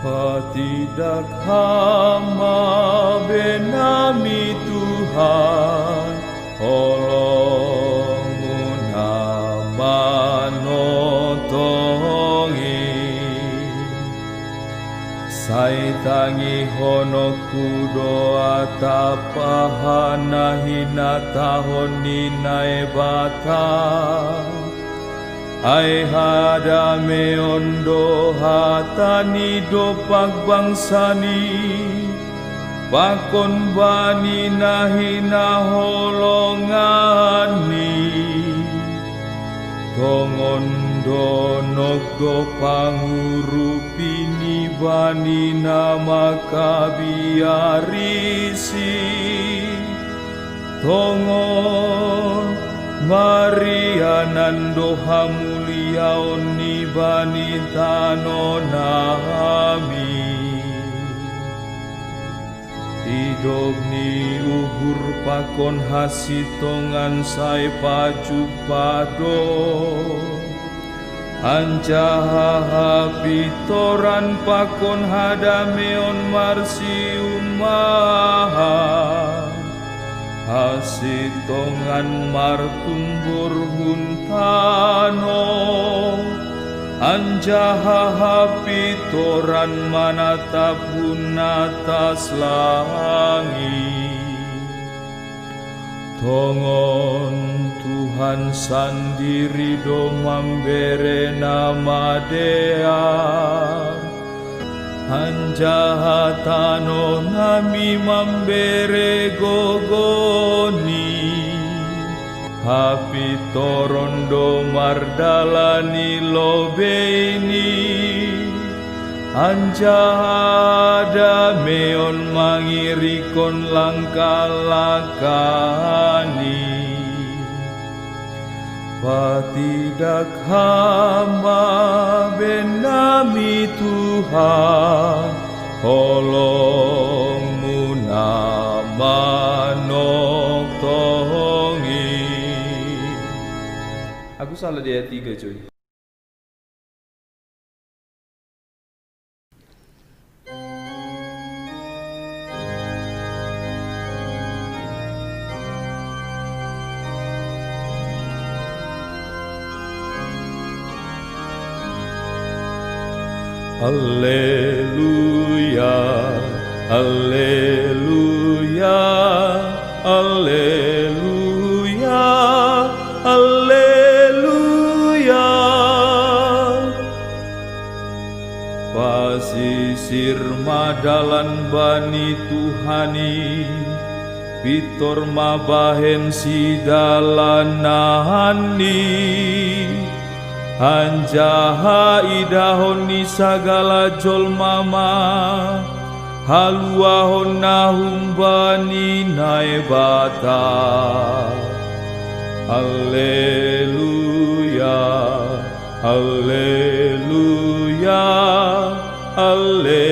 Tidak hama benami Tuhan, olongmu nama notongi. Saitangi hono kudoa tapahana hina tahon ninae bata. Ai hadame ondo hatani do pagbangsani, pakon bani nahina holongani. Tongon do nogdo pangurupini bani nama kabiarisi. Tongon Maria nando hamulia oni bani tano nami. Hidup ni uhur pakon hasitongan sai paju pado. Ancaha pitoran pakon hadameon marsi umaha. Hasitongan martumbur huntano, anjaha pitoran manatap atas langit. Tongon Tuhan sandiri do mambere nama dea. Anjahatano nami mambere gogoni. Hapi torondo mardalani lobeini. Anjahada meon mangirikon langkalakani. Tidak hama benami Tuhan, holongmu nama noktongi. Aku salah di ayat 3 cuy. Alleluia, alleluia, alleluia, alleluia. Pasisir madalan bani Tuhani, pitor mabahen sidalan nahani. Anjaha idahoni sagala jolmama, haluahon nahumbani naebata. Alleluia, alleluia, alleluia.